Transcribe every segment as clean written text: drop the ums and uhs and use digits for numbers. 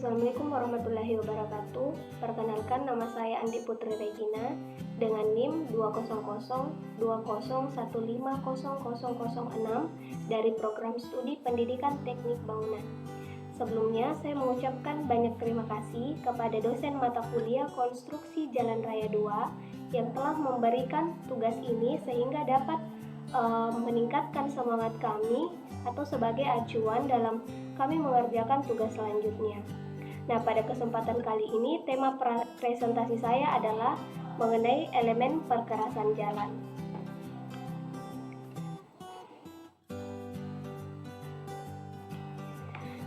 Assalamualaikum warahmatullahi wabarakatuh. Perkenalkan, nama saya Andi Putri Regina dengan NIM 2002001500006 dari Program Studi Pendidikan Teknik Bangunan. Sebelumnya, saya mengucapkan banyak terima kasih kepada dosen mata kuliah Konstruksi Jalan Raya 2 yang telah memberikan tugas ini sehingga dapat meningkatkan semangat kami atau sebagai acuan dalam kami mengerjakan tugas selanjutnya. Nah, pada kesempatan kali ini tema presentasi saya adalah mengenai elemen perkerasan jalan.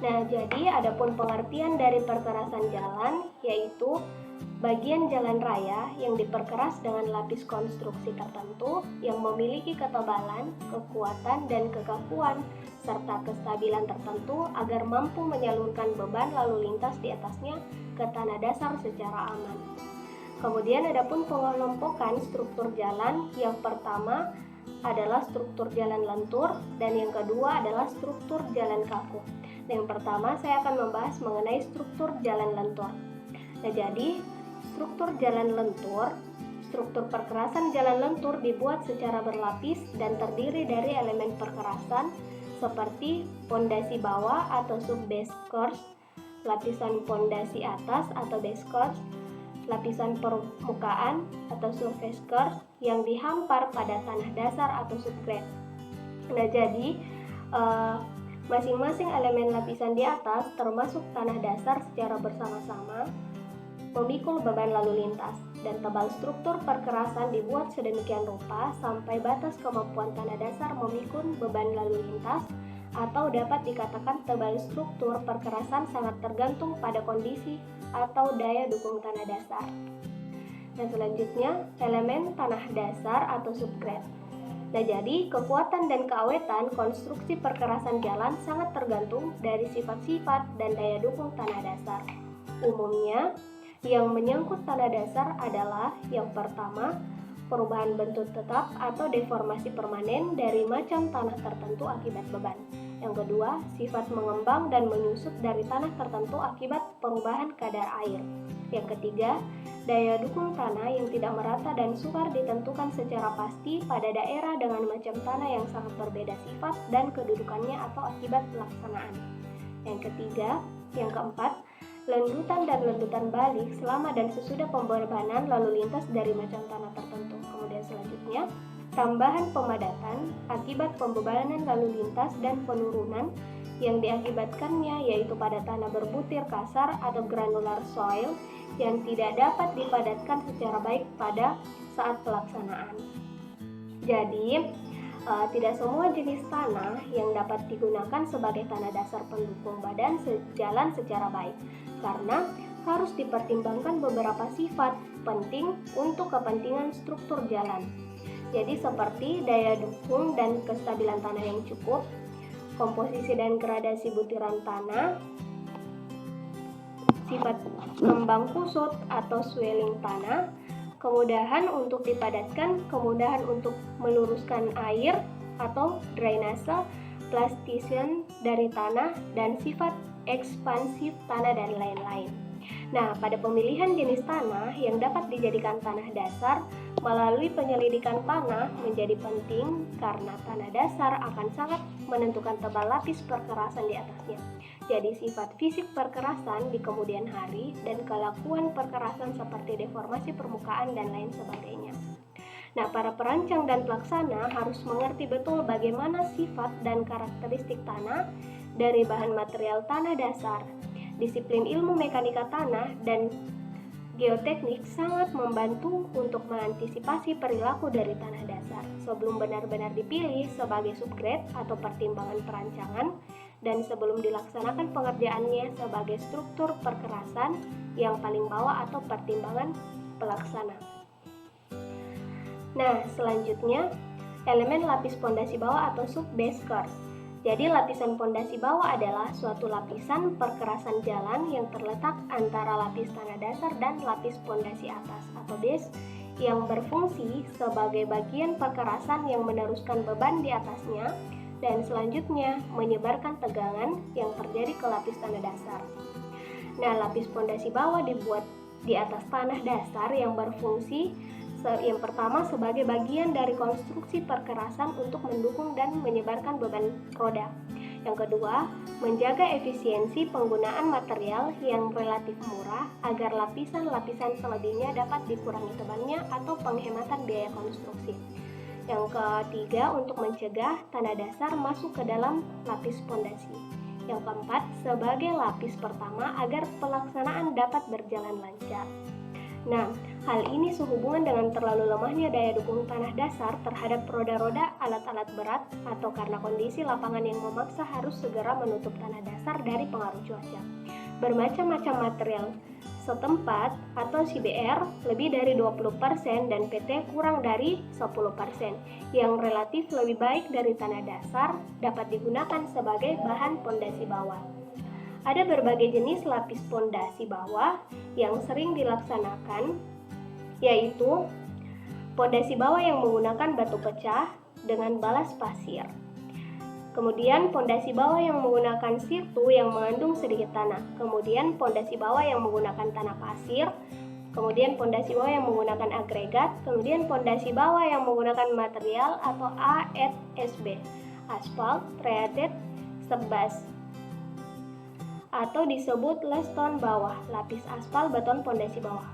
Nah, jadi adapun pengertian dari perkerasan jalan yaitu bagian jalan raya yang diperkeras dengan lapis konstruksi tertentu yang memiliki ketebalan, kekuatan, dan kekakuan serta kestabilan tertentu agar mampu menyalurkan beban lalu lintas di atasnya ke tanah dasar secara aman. Kemudian adapun pengelompokan struktur jalan, yang pertama adalah struktur jalan lentur dan yang kedua adalah struktur jalan kaku. Yang pertama saya akan membahas mengenai struktur jalan lentur. Nah, jadi struktur jalan lentur, struktur perkerasan jalan lentur dibuat secara berlapis dan terdiri dari elemen perkerasan seperti pondasi bawah atau sub-base course, lapisan pondasi atas atau base course, lapisan permukaan atau surface course yang dihampar pada tanah dasar atau subgrade. Nah, jadi masing-masing elemen lapisan di atas termasuk tanah dasar secara bersama-sama memikul beban lalu lintas, dan tebal struktur perkerasan dibuat sedemikian rupa sampai batas kemampuan tanah dasar memikul beban lalu lintas, atau dapat dikatakan tebal struktur perkerasan sangat tergantung pada kondisi atau daya dukung tanah dasar. Dan selanjutnya, elemen tanah dasar atau subgrade. Nah, jadi kekuatan dan keawetan konstruksi perkerasan jalan sangat tergantung dari sifat-sifat dan daya dukung tanah dasar. Umumnya, yang menyangkut tanah dasar adalah yang pertama, perubahan bentuk tetap atau deformasi permanen dari macam tanah tertentu akibat beban. Yang kedua, sifat mengembang dan menyusut dari tanah tertentu akibat perubahan kadar air. Yang ketiga, daya dukung tanah yang tidak merata dan sukar ditentukan secara pasti pada daerah dengan macam tanah yang sangat berbeda sifat dan kedudukannya atau akibat pelaksanaan. Yang ketiga, yang keempat, lendutan dan lendutan balik selama dan sesudah pembebanan lalu lintas dari macam tanah tertentu. Kemudian selanjutnya, tambahan pemadatan akibat pembebanan lalu lintas dan penurunan yang diakibatkannya yaitu pada tanah berbutir kasar atau granular soil yang tidak dapat dipadatkan secara baik pada saat pelaksanaan. Jadi, tidak semua jenis tanah yang dapat digunakan sebagai tanah dasar pendukung badan jalan secara baik, karena harus dipertimbangkan beberapa sifat penting untuk kepentingan struktur jalan. Jadi seperti daya dukung dan kestabilan tanah yang cukup, komposisi dan gradasi butiran tanah, sifat kembang kusut atau swelling tanah, kemudahan untuk dipadatkan, kemudahan untuk meluruskan air atau drainase, plastisme dari tanah, dan sifat ekspansif tanah dan lain-lain. Nah, pada pemilihan jenis tanah yang dapat dijadikan tanah dasar melalui penyelidikan tanah menjadi penting karena tanah dasar akan sangat menentukan tebal lapis perkerasan di atasnya. Jadi sifat fisik perkerasan di kemudian hari dan kelakuan perkerasan seperti deformasi permukaan dan lain sebagainya. Nah, para perancang dan pelaksana harus mengerti betul bagaimana sifat dan karakteristik tanah dari bahan material tanah dasar. Disiplin ilmu mekanika tanah dan geoteknik sangat membantu untuk mengantisipasi perilaku dari tanah dasar sebelum benar-benar dipilih sebagai subgrade atau pertimbangan perancangan dan sebelum dilaksanakan pengerjaannya sebagai struktur perkerasan yang paling bawah atau pertimbangan pelaksana. Nah, selanjutnya elemen lapis pondasi bawah atau sub-base course. Jadi lapisan pondasi bawah adalah suatu lapisan perkerasan jalan yang terletak antara lapis tanah dasar dan lapis pondasi atas atau base yang berfungsi sebagai bagian perkerasan yang meneruskan beban di atasnya dan selanjutnya menyebarkan tegangan yang terjadi ke lapis tanah dasar. Nah, lapis pondasi bawah dibuat di atas tanah dasar yang berfungsi yang pertama sebagai bagian dari konstruksi perkerasan untuk mendukung dan menyebarkan beban roda. Yang kedua, menjaga efisiensi penggunaan material yang relatif murah agar lapisan-lapisan selebihnya dapat dikurangi tebalnya atau penghematan biaya konstruksi. Yang ketiga, untuk mencegah tanah dasar masuk ke dalam lapis pondasi. Yang keempat, sebagai lapis pertama agar pelaksanaan dapat berjalan lancar. Nah, hal ini sehubungan dengan terlalu lemahnya daya dukung tanah dasar terhadap roda-roda alat-alat berat atau karena kondisi lapangan yang memaksa harus segera menutup tanah dasar dari pengaruh cuaca. Bermacam-macam material setempat atau CBR lebih dari 20% dan PT kurang dari 10% yang relatif lebih baik dari tanah dasar dapat digunakan sebagai bahan pondasi bawah. Ada berbagai jenis lapis pondasi bawah yang sering dilaksanakan, yaitu pondasi bawah yang menggunakan batu pecah dengan balas pasir. Kemudian pondasi bawah yang menggunakan sirtu yang mengandung sedikit tanah. Kemudian pondasi bawah yang menggunakan tanah pasir. Kemudian pondasi bawah yang menggunakan agregat. Kemudian pondasi bawah yang menggunakan material atau ASB, asphalt treated slabs, atau disebut laston bawah, lapis aspal beton pondasi bawah.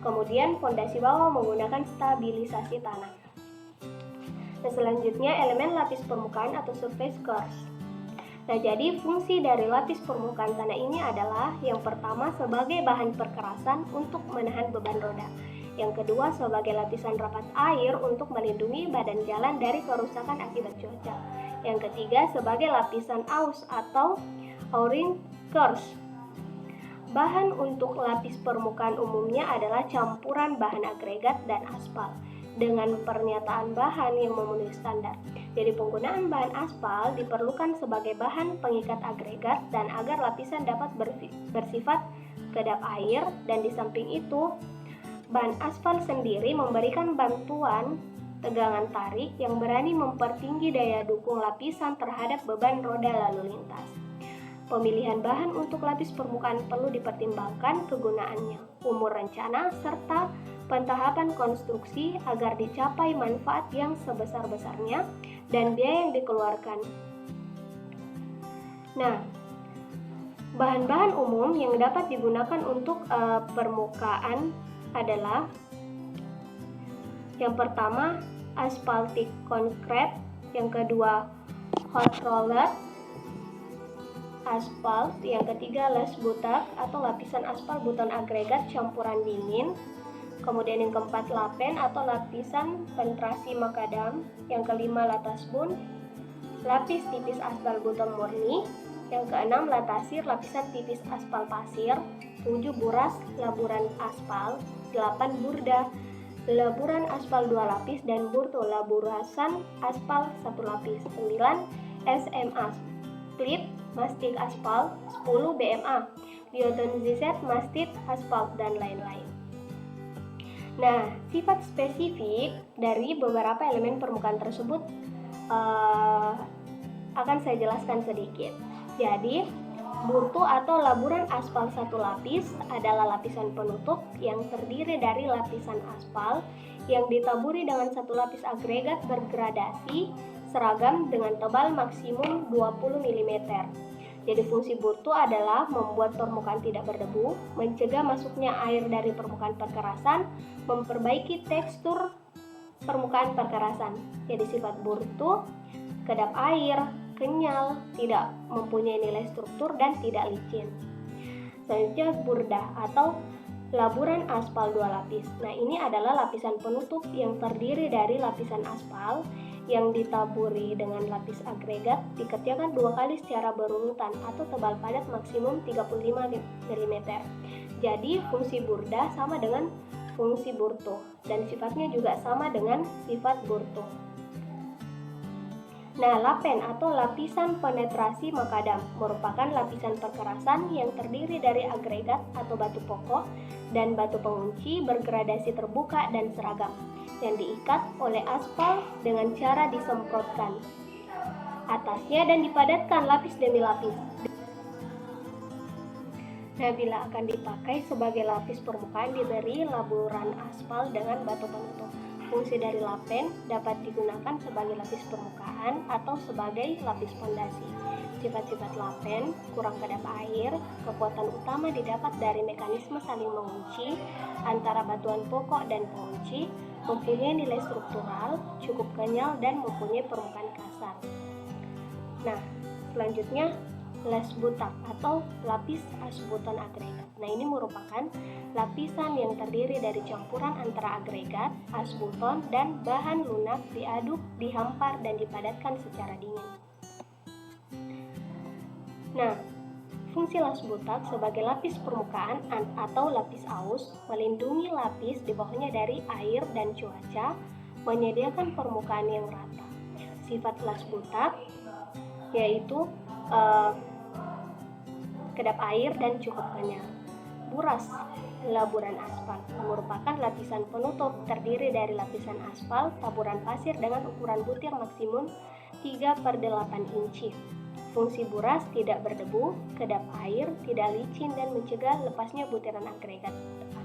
Kemudian pondasi bawah menggunakan stabilisasi tanah. Nah, selanjutnya elemen lapis permukaan atau surface course. Nah, jadi fungsi dari lapis permukaan tanah ini adalah yang pertama sebagai bahan perkerasan untuk menahan beban roda. Yang kedua sebagai lapisan rapat air untuk melindungi badan jalan dari kerusakan akibat cuaca. Yang ketiga sebagai lapisan aus atau auring course. Bahan untuk lapis permukaan umumnya adalah campuran bahan agregat dan aspal dengan pernyataan bahan yang memenuhi standar. Jadi penggunaan bahan aspal diperlukan sebagai bahan pengikat agregat dan agar lapisan dapat bersifat kedap air, dan di samping itu bahan aspal sendiri memberikan bantuan tegangan tarik yang berani mempertinggi daya dukung lapisan terhadap beban roda lalu lintas. Pemilihan bahan untuk lapis permukaan perlu dipertimbangkan kegunaannya, umur rencana, serta pentahapan konstruksi agar dicapai manfaat yang sebesar-besarnya dan biaya yang dikeluarkan. Nah, bahan-bahan umum yang dapat digunakan untuk permukaan adalah yang pertama asphaltic concrete, yang kedua hot roller aspal, yang ketiga les butak atau lapisan aspal beton agregat campuran dingin, kemudian yang keempat lapen atau lapisan penetrasi makadam, yang kelima latasbun, lapis tipis aspal beton murni, yang keenam latasir lapisan tipis aspal pasir, 7 buras laburan aspal, 8 burda laburan aspal 2 lapis, dan burto laburasan aspal 1 lapis, 9 SMA split mastic aspal, 10 BMA Bioton ZZ mastic aspal, dan lain-lain. Nah, sifat spesifik dari beberapa elemen permukaan tersebut akan saya jelaskan sedikit. Jadi, burtu atau laburan aspal 1 lapis adalah lapisan penutup yang terdiri dari lapisan aspal yang ditaburi dengan 1 lapis agregat bergradasi seragam dengan tebal maksimum 20 mm. Jadi fungsi burtu adalah membuat permukaan tidak berdebu, mencegah masuknya air dari permukaan perkerasan, memperbaiki tekstur permukaan perkerasan. Jadi sifat burtu, kedap air, kenyal, tidak mempunyai nilai struktur, dan tidak licin. Selanjutnya burda atau laburan aspal 2 lapis. Nah, ini adalah lapisan penutup yang terdiri dari lapisan aspal yang ditaburi dengan lapis agregat dikerjakan 2 kali secara berurutan atau tebal padat maksimum 35 mm. Jadi fungsi burda sama dengan fungsi burtu dan sifatnya juga sama dengan sifat burtu. Nah, lapen atau lapisan penetrasi makadam merupakan lapisan perkerasan yang terdiri dari agregat atau batu pokok dan batu pengunci bergradasi terbuka dan seragam yang diikat oleh aspal dengan cara disemprotkan atasnya dan dipadatkan lapis demi lapis. Nah, bila akan dipakai sebagai lapis permukaan, diberi laburan aspal dengan batu penutup. Fungsi dari lapen dapat digunakan sebagai lapis permukaan atau sebagai lapis fondasi. Sifat-sifat lapen: kurang kedap air. Kekuatan utama didapat dari mekanisme saling mengunci antara batuan pokok dan pengunci, mempunyai nilai struktural, cukup kenyal, dan mempunyai permukaan kasar. Nah, selanjutnya lasbutat atau lapis asbuton agregat. Nah, ini merupakan lapisan yang terdiri dari campuran antara agregat, asbuton, dan bahan lunak diaduk, dihampar, dan dipadatkan secara dingin. Nah, fungsi lasbutat sebagai lapis permukaan atau lapis aus, melindungi lapis di bawahnya dari air dan cuaca, menyediakan permukaan yang rata. Sifat lasbutat yaitu kedap air dan cukup kenyal. Buras laburan aspal merupakan lapisan penutup terdiri dari lapisan aspal, taburan pasir dengan ukuran butir maksimum 3/8 inci. Fungsi buras tidak berdebu, kedap air, tidak licin, dan mencegah lepasnya butiran agregat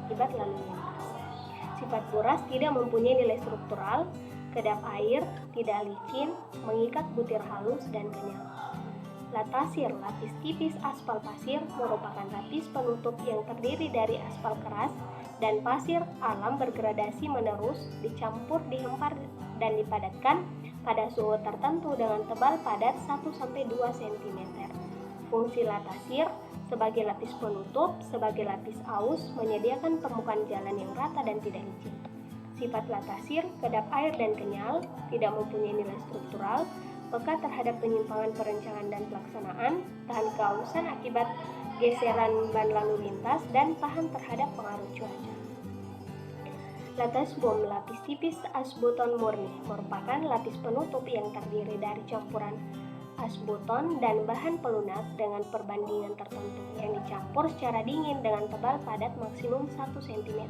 akibat lalu lintas. Sifat buras tidak mempunyai nilai struktural, kedap air, tidak licin, mengikat butir halus dan kenyal. Latasir, lapis tipis aspal pasir, merupakan lapis penutup yang terdiri dari aspal keras dan pasir alam bergradasi menerus, dicampur, dihempar, dan dipadatkan pada suhu tertentu dengan tebal padat 1-2 cm. Fungsi latasir sebagai lapis penutup, sebagai lapis aus, menyediakan permukaan jalan yang rata dan tidak licin. Sifat latasir, kedap air dan kenyal, tidak mempunyai nilai struktural, peka terhadap penyimpangan perencanaan dan pelaksanaan, tahan keausan akibat geseran ban lalu lintas, dan tahan terhadap pengaruh cuaca. Latas bom, lapis tipis asbuton murni, merupakan lapis penutup yang terdiri dari campuran asbuton dan bahan pelunak dengan perbandingan tertentu yang dicampur secara dingin dengan tebal padat maksimum 1 cm.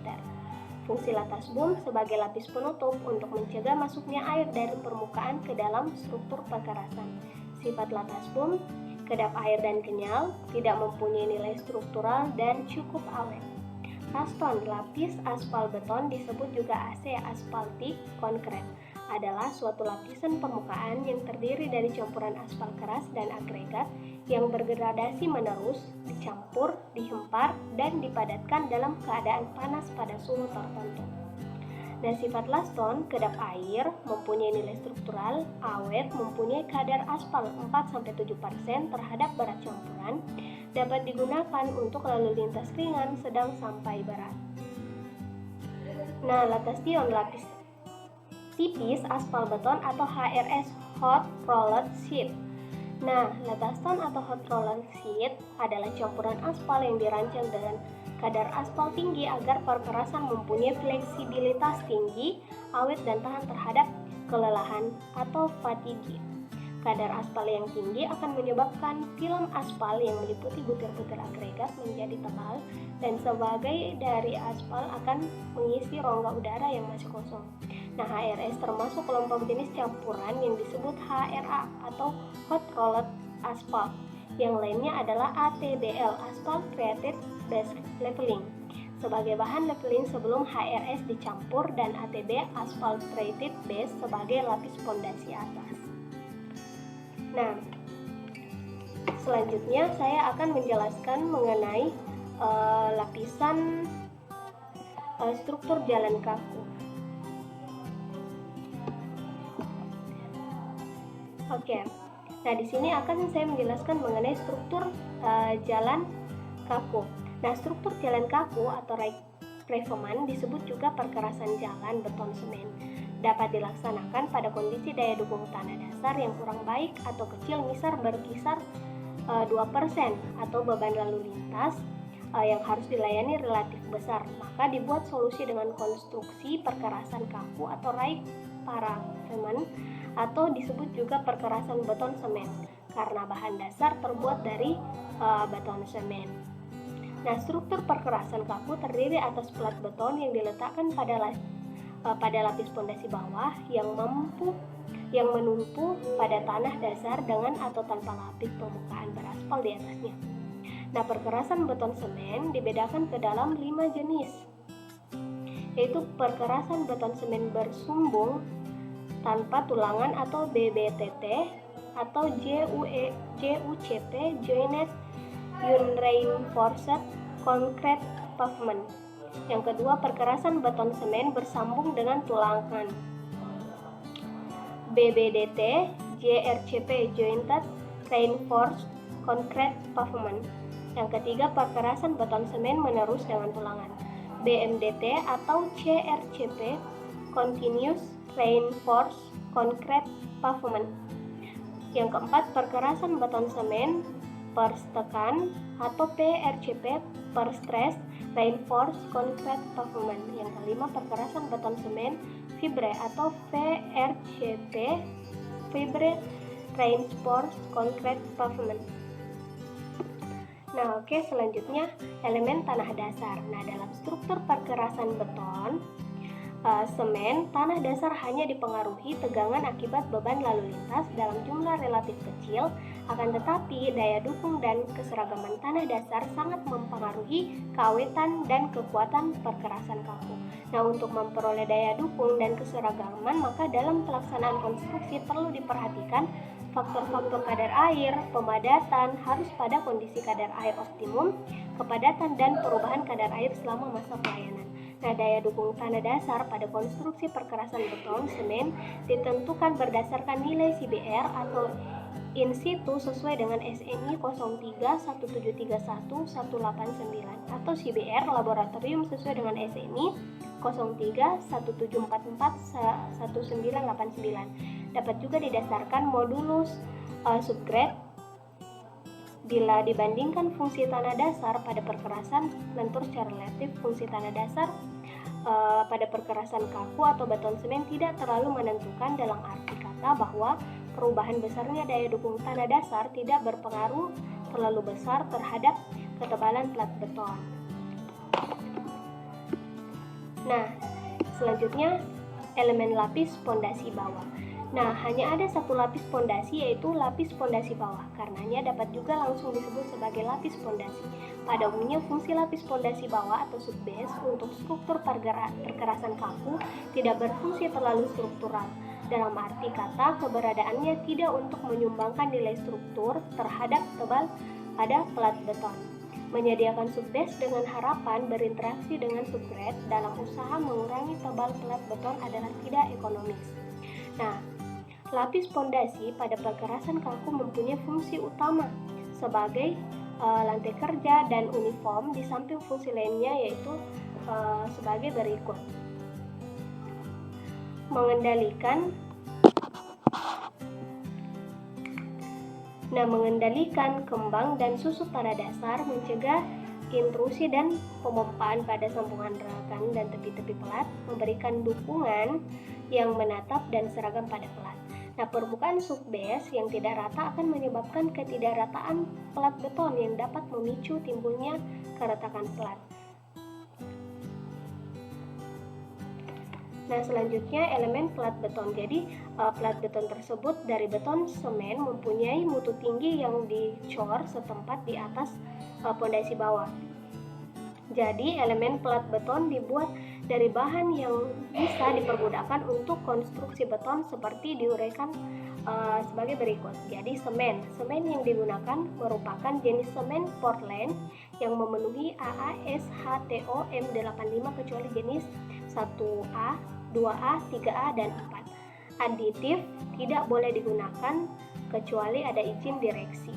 Fungsi latas boom sebagai lapis penutup untuk mencegah masuknya air dari permukaan ke dalam struktur perkerasan. Sifat latas boom, kedap air dan kenyal, tidak mempunyai nilai struktural, dan cukup awet. Raston, lapis aspal beton, disebut juga AC aspaltik konkret, adalah suatu lapisan permukaan yang terdiri dari campuran aspal keras dan agregat yang bergradasi menerus, dicampur, dihempar, dan dipadatkan dalam keadaan panas pada suhu tertentu. Nah, sifat laston, kedap air, mempunyai nilai struktural, awet, mempunyai kadar aspal 4-7% terhadap berat campuran, dapat digunakan untuk lalu lintas ringan, sedang, sampai berat. Nah, latastion, lapis tipis aspal beton atau HRS hot rolled sheet. Nah, lataston atau hot rolled sheet adalah campuran aspal yang dirancang dengan kadar aspal tinggi agar perkerasan mempunyai fleksibilitas tinggi, awet, dan tahan terhadap kelelahan atau fatigue. Kadar aspal yang tinggi akan menyebabkan film aspal yang meliputi butir-butir agregat menjadi tebal, dan sebagai dari aspal akan mengisi rongga udara yang masih kosong. Nah, HRS termasuk kelompok jenis campuran yang disebut HRA atau hot rolled asphalt. Yang lainnya adalah ATBL, asphalt treated base leveling, sebagai bahan leveling sebelum HRS dicampur, dan ATB, asphalt treated base, sebagai lapis fondasi atas. Nah, selanjutnya saya akan menjelaskan mengenai lapisan struktur jalan kaku. Oke, nah di sini akan saya menjelaskan mengenai struktur jalan kaku. Nah, struktur jalan kaku atau revoman disebut juga perkerasan jalan beton semen. Dapat dilaksanakan pada kondisi daya dukung tanah dasar yang kurang baik atau kecil, misal berkisar 2%, atau beban lalu lintas yang harus dilayani relatif besar. Maka dibuat solusi dengan konstruksi perkerasan kaku atau paraveman, atau disebut juga perkerasan beton semen karena bahan dasar terbuat dari beton semen. Nah, struktur perkerasan kaku terdiri atas plat beton yang diletakkan pada lapis fondasi bawah yang menumpu pada tanah dasar dengan atau tanpa lapis permukaan beraspal di atasnya. Nah, perkerasan beton semen dibedakan ke dalam 5 jenis, yaitu perkerasan beton semen bersumbung tanpa tulangan atau BBTT, atau JUCP, Joined Unreinforced Concrete Pavement. Yang kedua, perkerasan beton semen bersambung dengan tulangan, BBDT, JRCP, Jointed Reinforced Concrete Pavement. Yang ketiga, perkerasan beton semen menerus dengan tulangan, BMDT atau CRCP, Continuous Reinforced Concrete Pavement. Yang keempat, perkerasan beton semen perstekan atau PRCP, Per-stress Reinforced Concrete Pavement. Yang kelima, perkerasan beton semen fibre atau VRCP, Fibre Reinforced Concrete Pavement. Nah, oke, selanjutnya elemen tanah dasar. Nah, dalam struktur perkerasan beton semen, tanah dasar hanya dipengaruhi tegangan akibat beban lalu lintas dalam jumlah relatif kecil, akan tetapi daya dukung dan keseragaman tanah dasar sangat mempengaruhi keawetan dan kekuatan perkerasan kaku. Nah, untuk memperoleh daya dukung dan keseragaman, maka dalam pelaksanaan konstruksi perlu diperhatikan faktor-faktor kadar air, pemadatan harus pada kondisi kadar air optimum, kepadatan dan perubahan kadar air selama masa pelayanan. Nah, daya dukung tanah dasar pada konstruksi perkerasan beton semen ditentukan berdasarkan nilai CBR atau in situ sesuai dengan SNI 031731 189 atau CBR laboratorium sesuai dengan SNI 031744 1989. Dapat juga didasarkan modulus subgrade bila dibandingkan fungsi tanah dasar pada perkerasan lentur secara relatif. Fungsi tanah dasar pada perkerasan kaku atau beton semen tidak terlalu menentukan, dalam arti kata bahwa perubahan besarnya daya dukung tanah dasar tidak berpengaruh terlalu besar terhadap ketebalan plat beton. Nah, selanjutnya elemen lapis pondasi bawah. Nah, hanya ada satu lapis pondasi, yaitu lapis pondasi bawah. Karenanya dapat juga langsung disebut sebagai lapis pondasi. Pada umumnya fungsi lapis pondasi bawah atau subbase untuk struktur perkerasan kaku tidak berfungsi terlalu struktural. Dalam arti kata, keberadaannya tidak untuk menyumbangkan nilai struktur terhadap tebal pada plat beton. Menyediakan subbase dengan harapan berinteraksi dengan subgrade dalam usaha mengurangi tebal plat beton adalah tidak ekonomis. Nah, lapis pondasi pada perkerasan kaku mempunyai fungsi utama sebagai lantai kerja dan uniform, di samping fungsi lainnya yaitu sebagai berikut: mengendalikan kembang dan susut tanah dasar, mencegah intrusi dan pemompaan pada sambungan rakan dan tepi-tepi pelat, memberikan dukungan yang menatap dan seragam pada pelat. Nah, permukaan subbase yang tidak rata akan menyebabkan ketidakrataan pelat beton yang dapat memicu timbulnya keretakan pelat. Nah, selanjutnya elemen plat beton. Jadi, plat beton tersebut dari beton semen mempunyai mutu tinggi yang dicor setempat di atas pondasi bawah. Jadi, elemen plat beton dibuat dari bahan yang bisa dipergunakan untuk konstruksi beton seperti diuraikan sebagai berikut. Jadi, semen yang digunakan merupakan jenis semen Portland yang memenuhi AASHTO M85 kecuali jenis 1A, 2A, 3A, dan 4. Aditif tidak boleh digunakan kecuali ada izin direksi.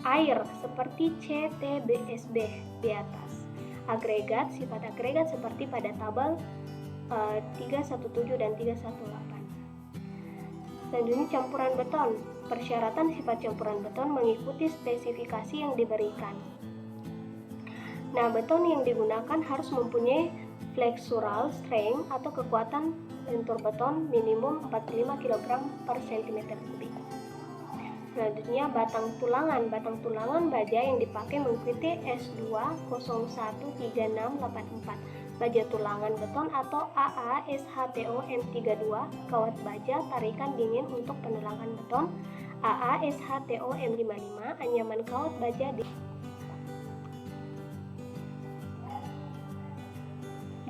Air seperti CTBSB di atas. Agregat, sifat agregat seperti pada tabel 317 dan 318. Selanjutnya campuran beton. Persyaratan sifat campuran beton mengikuti spesifikasi yang diberikan. Nah, beton yang digunakan harus mempunyai flexural strength atau kekuatan lentur beton minimum 45 kg per cm kubik. Selanjutnya batang tulangan baja yang dipakai mengikuti S2 013684, baja tulangan beton atau AASHTO M32, kawat baja tarikan dingin untuk penelangan beton AASHTO M55, anyaman kawat baja di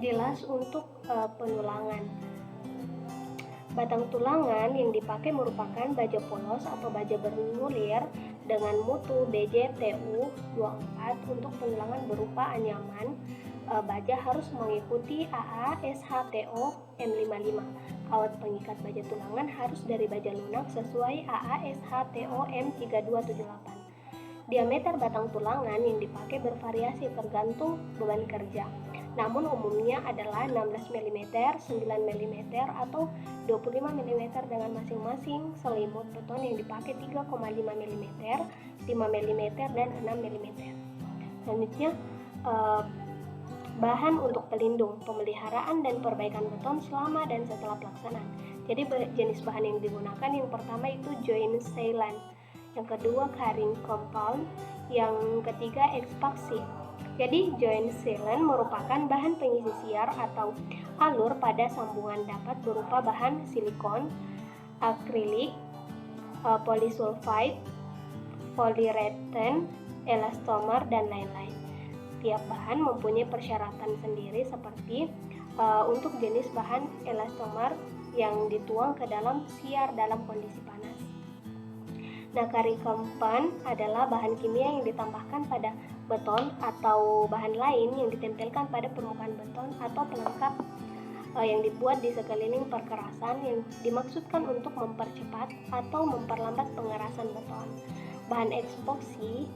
Jelas untuk penulangan. Batang tulangan yang dipakai merupakan baja polos atau baja bernulir dengan mutu BJTU24 untuk penulangan berupa anyaman. Baja harus mengikuti AA-SHTO M55. Kawat pengikat baja tulangan harus dari baja lunak sesuai AA-SHTO M3278. Diameter batang tulangan yang dipakai bervariasi tergantung beban kerja. Namun umumnya adalah 16 mm, 9 mm, atau 25 mm dengan masing-masing selimut beton yang dipakai 3,5 mm, 5 mm, dan 6 mm. Selanjutnya, bahan untuk pelindung, pemeliharaan dan perbaikan beton selama dan setelah pelaksanaan. Jadi jenis bahan yang digunakan yang pertama itu joint sealant, yang kedua carrying compound, yang ketiga epoxy. Jadi joint sealant merupakan bahan pengisi siar atau alur pada sambungan dapat berupa bahan silikon, akrilik, polisulfide, polyurethane, elastomer, dan lain-lain. Tiap bahan mempunyai persyaratan sendiri seperti untuk jenis bahan elastomer yang dituang ke dalam siar dalam kondisi panas. Nah, carrying compound adalah bahan kimia yang ditambahkan pada beton atau bahan lain yang ditempelkan pada permukaan beton atau pelengkap yang dibuat di sekeliling perkerasan yang dimaksudkan untuk mempercepat atau memperlambat pengerasan beton. Bahan epoxy,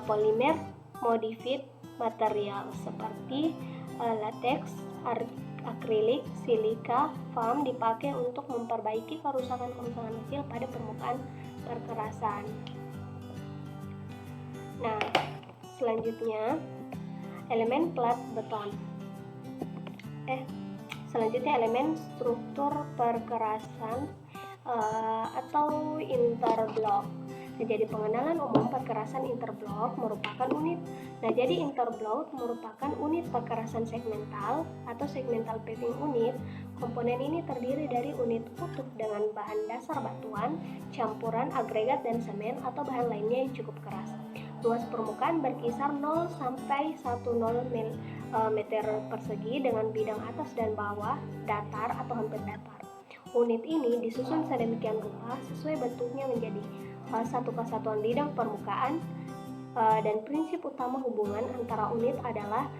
polimer modified material seperti latex, akrilik, silika, foam dipakai untuk memperbaiki kerusakan-kerusakan kecil pada permukaan perkerasan. Nah, selanjutnya elemen plat beton. Selanjutnya elemen struktur perkerasan atau interblok. Nah, jadi pengenalan umum perkerasan interblok merupakan unit. Nah, jadi interblok merupakan unit perkerasan segmental atau segmental paving unit. Komponen ini terdiri dari unit utuh dengan bahan dasar batuan, campuran agregat dan semen atau bahan lainnya yang cukup keras. Luas permukaan berkisar 0 sampai 10 meter persegi dengan bidang atas dan bawah datar atau hampir datar. Unit ini disusun sedemikian rupa sesuai bentuknya menjadi satu kesatuan bidang permukaan, dan prinsip utama hubungan antara unit adalah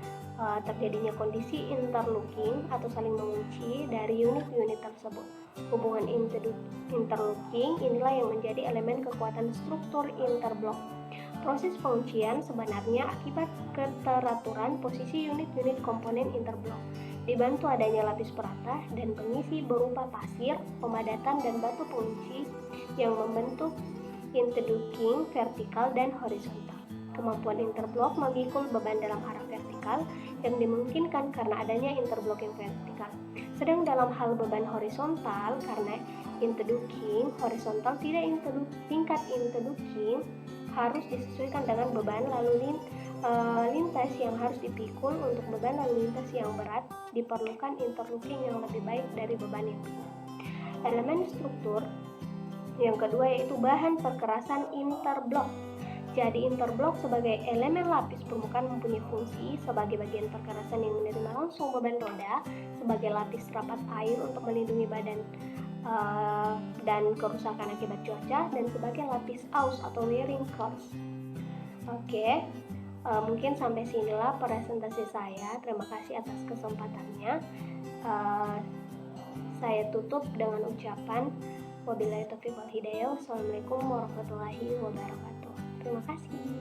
terjadinya kondisi interlocking atau saling mengunci dari unit-unit tersebut. Hubungan interlocking inilah yang menjadi elemen kekuatan struktur interblok. Proses penguncian sebenarnya akibat keteraturan posisi unit-unit komponen interblok, dibantu adanya lapis perata dan pengisi berupa pasir, pemadatan, dan batu pengunci yang membentuk interlocking vertikal dan horizontal. Kemampuan interblok memikul beban dalam arah vertikal yang dimungkinkan karena adanya interblok yang vertikal. Sedang dalam hal beban horizontal, karena interlocking horizontal tingkat interlocking harus disesuaikan dengan beban lalu lintas yang harus dipikul. Untuk beban lalu lintas yang berat diperlukan interlocking yang lebih baik dari beban yang ringan. Elemen struktur yang kedua yaitu bahan perkerasan interblok. Jadi interblok sebagai elemen lapis permukaan mempunyai fungsi sebagai bagian perkerasan yang menerima langsung beban roda, sebagai lapis rapat air untuk melindungi badan dan kerusakan akibat cuaca, dan sebagai lapis aus atau wearing cloth. Oke, mungkin sampai sinilah presentasi saya. Terima kasih atas kesempatannya. Saya tutup dengan ucapan wabillahi taufiq wal hidayah. Wassalamualaikum warahmatullahi wabarakatuh. Terima kasih.